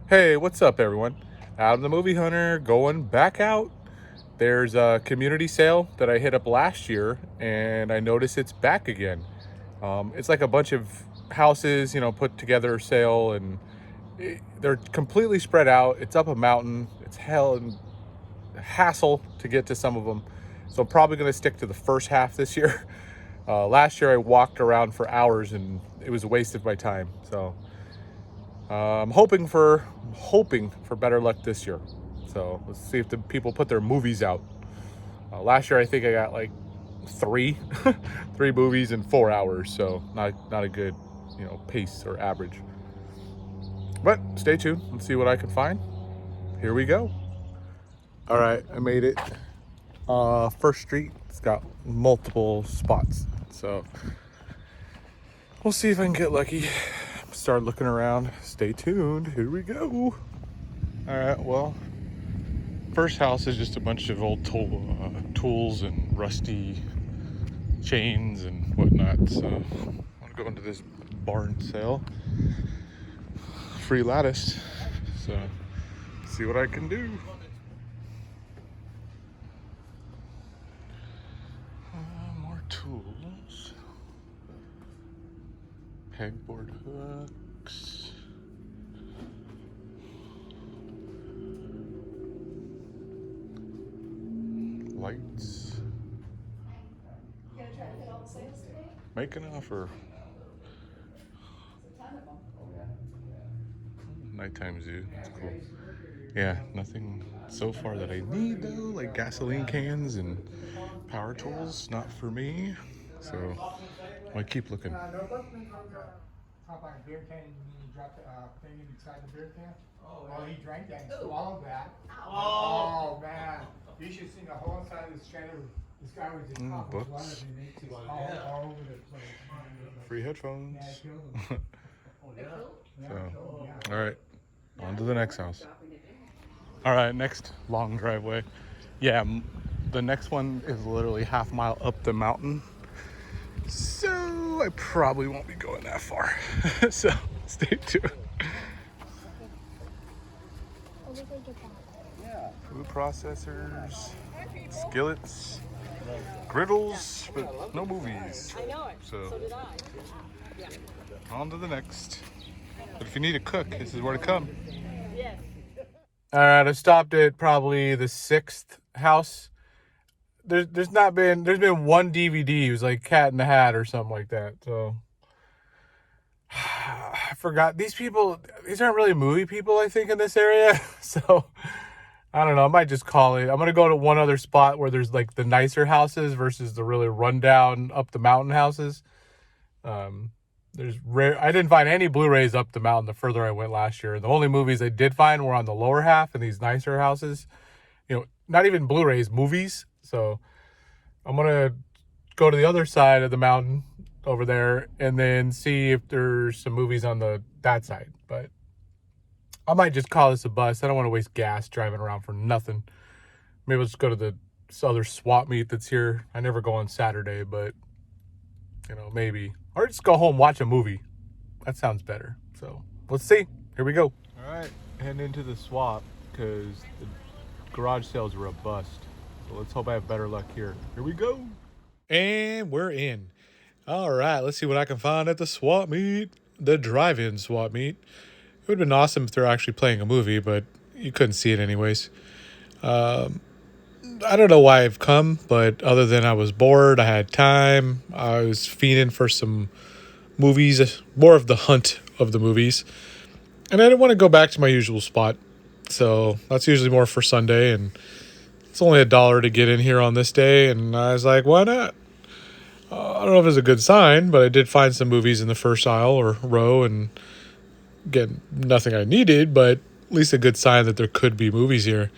Hey, what's up, everyone? Out of the Movie Hunter, going back out. There's a community sale that I hit up last year, and I notice it's back again. It's like a bunch of houses, put together sale, and they're completely spread out. It's up a mountain. It's hell and hassle to get to some of them. So I'm probably going to stick to the first half this year. Last year I walked around for hours, and it was a waste of my time. So I'm hoping for better luck this year. So let's see if the people put their movies out. Last year I think I got like three, three movies in 4 hours. So not a good, pace or average. But stay tuned. Let's see what I can find. Here we go. All right, I made it. First Street. It's got multiple spots. So we'll see if I can get lucky. Start looking around. Stay tuned. Here we go. All right. Well, first house is just a bunch of old tools and rusty chains and whatnot. So I want to go into this barn sale. Free lattice. So see what I can do. More tools. Pegboard hooks. Lights. You gonna try to hit all the sales today? Make an offer. There's a ton of them. Nighttime zoo. That's cool. Yeah, nothing so far that I need though, like gasoline cans and power tools. Not for me. So I keep looking. Notebook, top on a beer can, and you drop the thing inside the beer can. Oh, well, he drank that and swallowed that. Oh, man. You should see the whole inside of this trailer. This guy was just coughing Books. blood and makes it all over the place. Free headphones. Yeah, it killed him. Yeah, So, it killed him, yeah. all right, on to the next house. All right, next long driveway. Yeah, the next one is literally half mile up the mountain. So I probably won't be going that far. So stay tuned. Food processors, skillets, griddles, but no movies. I know it. So So did I. Yeah. on to the next. But if you need a cook, this is where to come. Yes. All right, I stopped at probably the sixth house. There's been one DVD. It was like Cat in the Hat or something like that. So I forgot these people. These aren't really movie people, I think, in this area. So I don't know. I might just call it. I'm gonna go to one other spot where there's like the nicer houses versus the really rundown up the mountain houses. There's rare. I didn't find any Blu-rays up the mountain the further I went last year. The only movies I did find were on the lower half in these nicer houses. Not even Blu-rays, movies. So I'm gonna go to the other side of the mountain over there and then see if there's some movies on that side. But I might just call this a bus. I don't want to waste gas driving around for nothing. Maybe I'll just go to this other swap meet that's here. I never go on Saturday, but maybe. Or just go home, watch a movie. That sounds better. So let's see. Here we go. All right, heading into the swap because the garage sales were a bust. So let's hope I have better luck here. Here we go. And we're in. All right, let's see what I can find at the swap meet. The drive-in swap meet. It would have been awesome if they're actually playing a movie, but you couldn't see it anyways. I don't know why I've come, but other than I was bored, I had time, I was fiending for some movies, more of the hunt of the movies. And I didn't want to go back to my usual spot. So that's usually more for Sunday, and it's only $1 to get in here on this day. And I was like, why not? I don't know if it's a good sign, but I did find some movies in the first aisle or row, and again, nothing I needed, but at least a good sign that there could be movies here.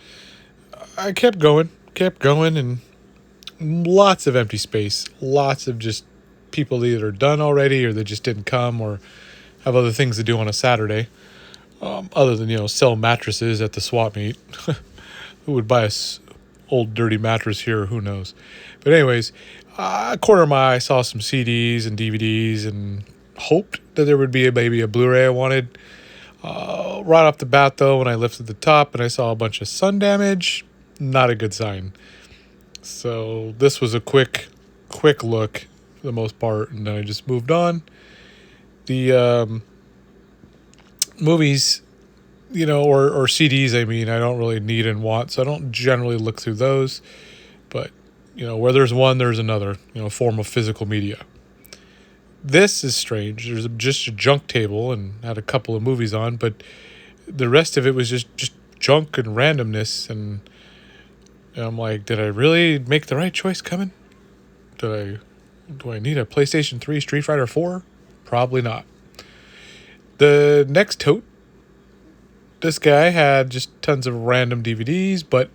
I kept going, and lots of empty space, lots of just people either done already or they just didn't come or have other things to do on a Saturday. Other than, sell mattresses at the swap meet. Who would buy old dirty mattress here? Who knows? But anyways, corner of my eye saw some CDs and DVDs and hoped that there would be maybe a Blu-ray I wanted. Right off the bat, though, when I lifted the top and I saw a bunch of sun damage, not a good sign. So this was a quick look for the most part, and then I just moved on. The movies, or CDs, I mean, I don't really need and want, so I don't generally look through those. But, where there's one, there's another, form of physical media. This is strange. There's just a junk table and had a couple of movies on, but the rest of it was just junk and randomness. And I'm like, did I really make the right choice coming? Do I need a PlayStation 3 Street Fighter 4? Probably not. The next tote, this guy had just tons of random DVDs, but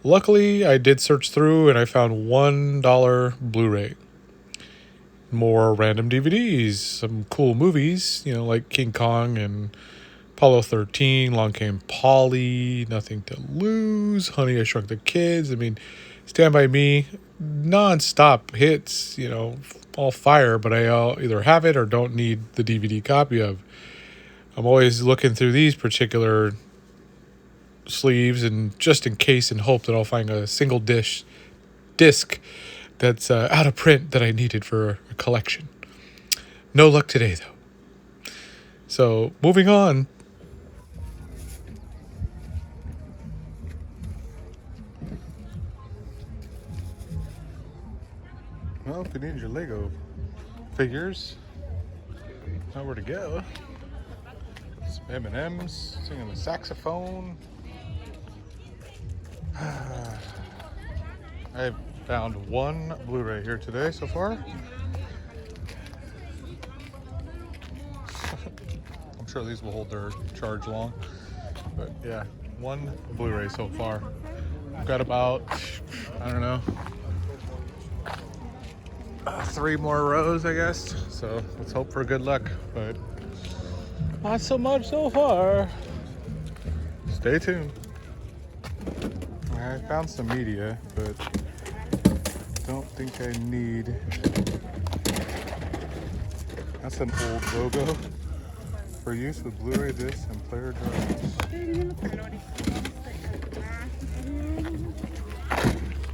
luckily I did search through and I found $1 Blu-ray. More random DVDs, some cool movies, like King Kong and Apollo 13, Long Came Polly, Nothing to Lose, Honey, I Shrunk the Kids. I mean, Stand By Me, non-stop hits, all fire, but I either have it or don't need the DVD copy of. I'm always looking through these particular sleeves and just in case and hope that I'll find a single disc that's out of print that I needed for a collection. No luck today, though. So, moving on. Well, if you need your Lego figures, nowhere to go. Some M&Ms, singing the saxophone. I've found one Blu-ray here today so far. I'm sure these will hold their charge long, but yeah, one Blu-ray so far. I've got about, I don't know, 3 more rows, I guess. So let's hope for good luck, but not so much so far. Stay tuned. I found some media, but don't think I need. That's an old logo for use with Blu-ray discs and player drives.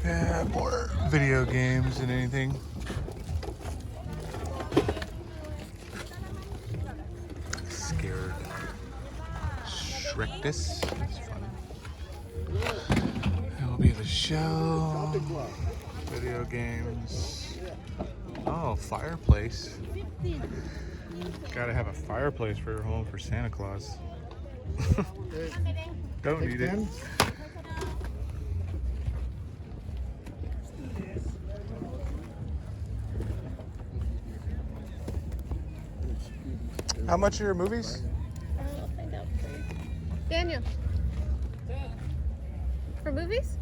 Yeah, more video games than anything. Scared Shrekness. That's funny. That will be the show. Video games. Oh, fireplace. Gotta have a fireplace for your home for Santa Claus. Don't need it. How much are your movies? I'll find out for you. Daniel. For movies?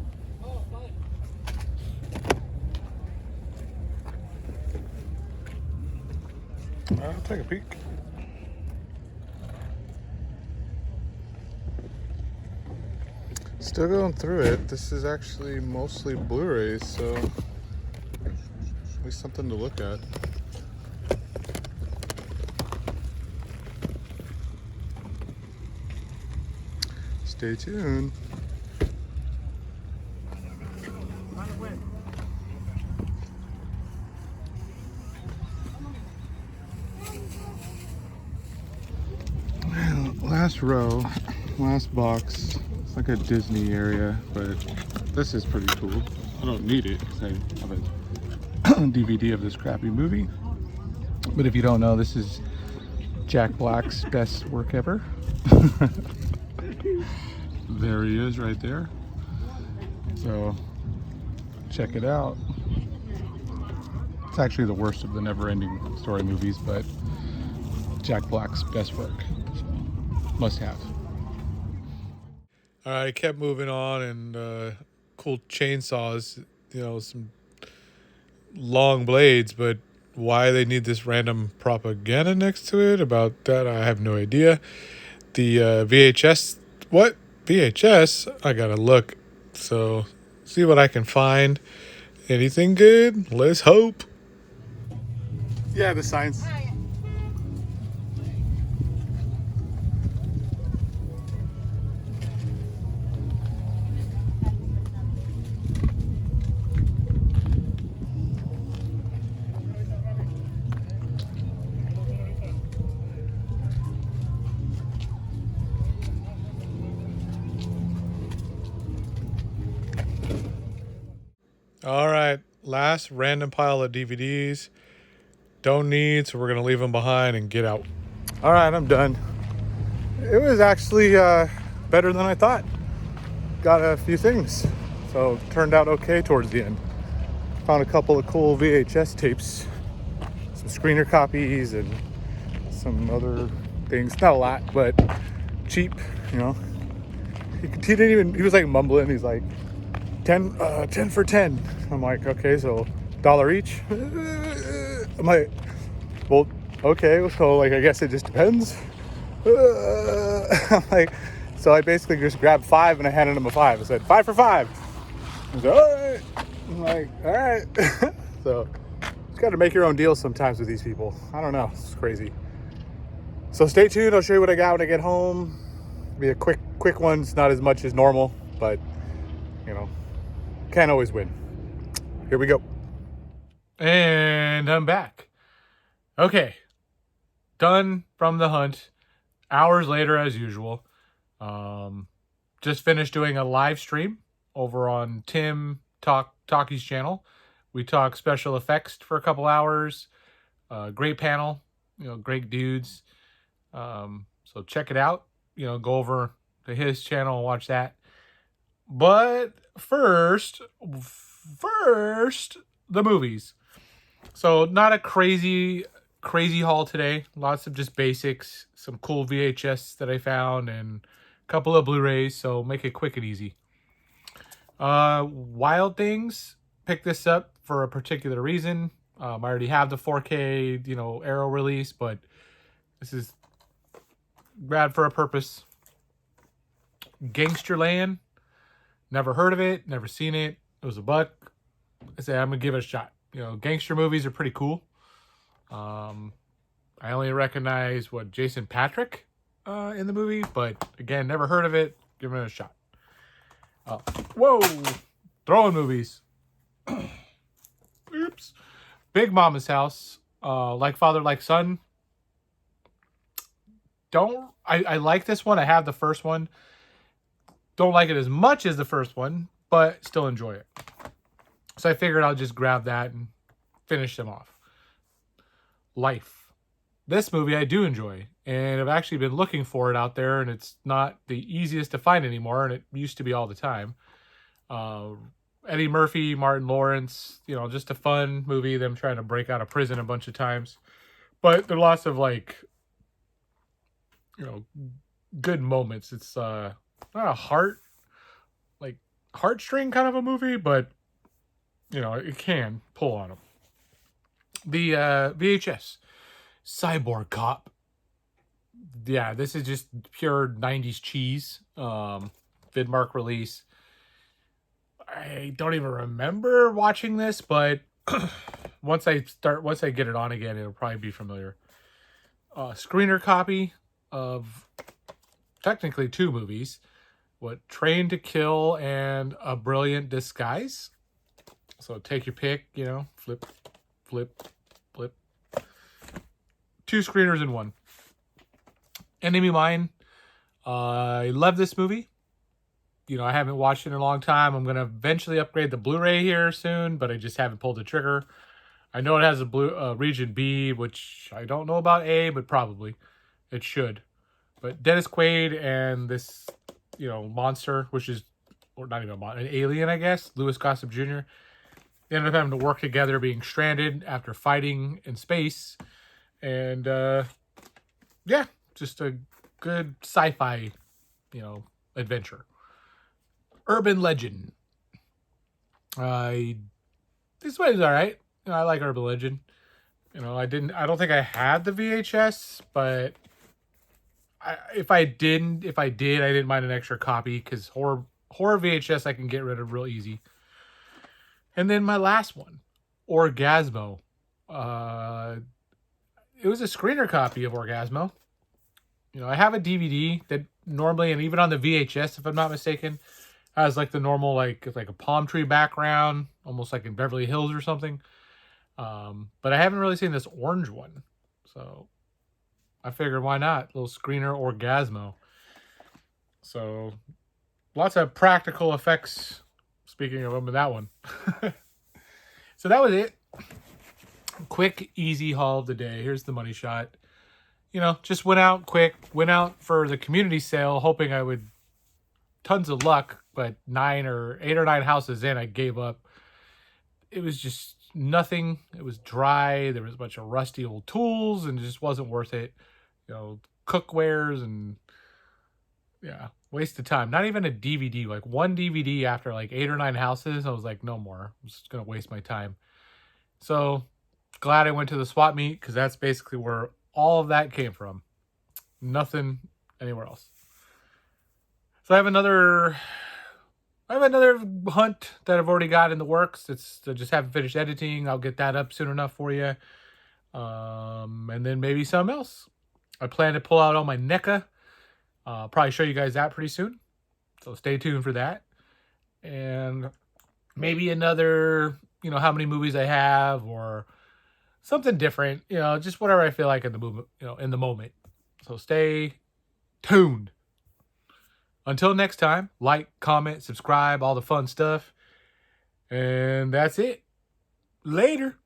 I'll take a peek. Still going through it. This is actually mostly Blu-rays, so at least something to look at. Stay tuned. Last row, last box. It's like a Disney area, but this is pretty cool. I don't need it because I have a DVD of this crappy movie. But if you don't know, this is Jack Black's best work ever. There he is right there. So check it out. It's actually the worst of the Never-Ending Story movies, but Jack Black's best work. So, must have. All right, I kept moving on, and cool chainsaws, some long blades, but why they need this random propaganda next to it about that, I have no idea. The VHS, what? VHS? I gotta look. So, see what I can find. Anything good? Let's hope. Yeah, the signs. All right, last random pile of DVDs. Don't need, so we're gonna leave them behind and get out. All right, I'm done. It was actually better than I thought. Got a few things, so turned out okay towards the end. Found a couple of cool VHS tapes, some screener copies, and some other things. Not a lot, but cheap, you know. He didn't even, he was like mumbling. He's like, 10 for 10. I'm like, okay, so $1 each. I'm like, well, okay, so like I guess it just depends. I'm like, so I basically just grabbed 5 and I handed him a 5. I said 5 for 5. I was like, all right. I'm like, all right. So just got to make your own deals sometimes with these people. I don't know, it's crazy. So stay tuned. I'll show you what I got when I get home. It'll be a quick one. It's not as much as normal, but you know, can't always win. Here we go. And I'm back. Okay. Done from the hunt. Hours later, as usual. Just finished doing a live stream over on Tim Talkie's channel. We talk special effects for a couple hours. Great panel. You know, great dudes. So check it out. You know, go over to his channel and watch that. But first, the movies. So not a crazy haul today. Lots of just basics, some cool VHS that I found, and a couple of Blu-rays. So make it quick and easy. Wild Things. Picked this up for a particular reason. I already have the 4K, you know, Arrow release, but this is rad for a purpose. Gangsterland. Never heard of it, never seen it. It was $1. I said, I'm going to give it a shot. You know, gangster movies are pretty cool. I only recognize, Jason Patrick in the movie. But, again, never heard of it. Give it a shot. Whoa! Throwing movies. Oops. Big Mama's House. Like Father, Like Son. I like this one. I have the first one. Don't like it as much as the first one, but still enjoy it. So I figured I'll just grab that and finish them off. Life. This movie I do enjoy, and I've actually been looking for it out there, and it's not the easiest to find anymore, and it used to be all the time. Eddie Murphy, Martin Lawrence, you know, just a fun movie, them trying to break out of prison a bunch of times. But there are lots of, like, you know, good moments. It's not a heartstring kind of a movie, but you know, it can pull on them. The VHS Cyborg Cop. Yeah, this is just pure 90s cheese. Vidmark release. I don't even remember watching this, but once I get it on again, it'll probably be familiar. Screener copy of technically 2 movies. Train to Kill and A Brilliant Disguise. So take your pick, you know, flip. 2 screeners in 1. Enemy Mine. I love this movie. You know, I haven't watched it in a long time. I'm going to eventually upgrade the Blu-ray here soon, but I just haven't pulled the trigger. I know it has a region B, which I don't know about A, but probably it should. But Dennis Quaid and this, you know, monster, which is, or not even an alien, I guess, Louis Gossett Jr., they ended up having to work together, being stranded after fighting in space. And, yeah, just a good sci-fi, you know, adventure. Urban Legend. This one is all right. You know, I like Urban Legend. You know, I don't think I had the VHS, but if I did, I didn't mind an extra copy, because horror VHS I can get rid of real easy. And then my last one, Orgasmo. It was a screener copy of Orgasmo. You know, I have a DVD that normally, and even on the VHS, if I'm not mistaken, has like the normal, like a palm tree background, almost like in Beverly Hills or something. But I haven't really seen this orange one. So I figured, why not? Little screener Orgasmo. So lots of practical effects, speaking of them, in that one. So that was it. Quick, easy haul of the day. Here's the money shot. You know, just went out quick, went out for the community sale, hoping I would tons of luck, but 8 or 9 houses in, I gave up. It was just nothing. It was dry. There was a bunch of rusty old tools, and it just wasn't worth it. You know, cookwares and yeah, waste of time. Not even a DVD. Like one DVD after like 8 or 9 houses, I was like, no more. I'm just gonna waste my time. So glad I went to the swap meet because that's basically where all of that came from. Nothing anywhere else. So I have another hunt that I've already got in the works. I just haven't finished editing. I'll get that up soon enough for you. And then maybe something else. I plan to pull out all my NECA. Probably show you guys that pretty soon. So stay tuned for that. And maybe another, how many movies I have or something different, just whatever I feel like in the movement, in the moment. So stay tuned. Until next time, like, comment, subscribe, all the fun stuff. And that's it. Later.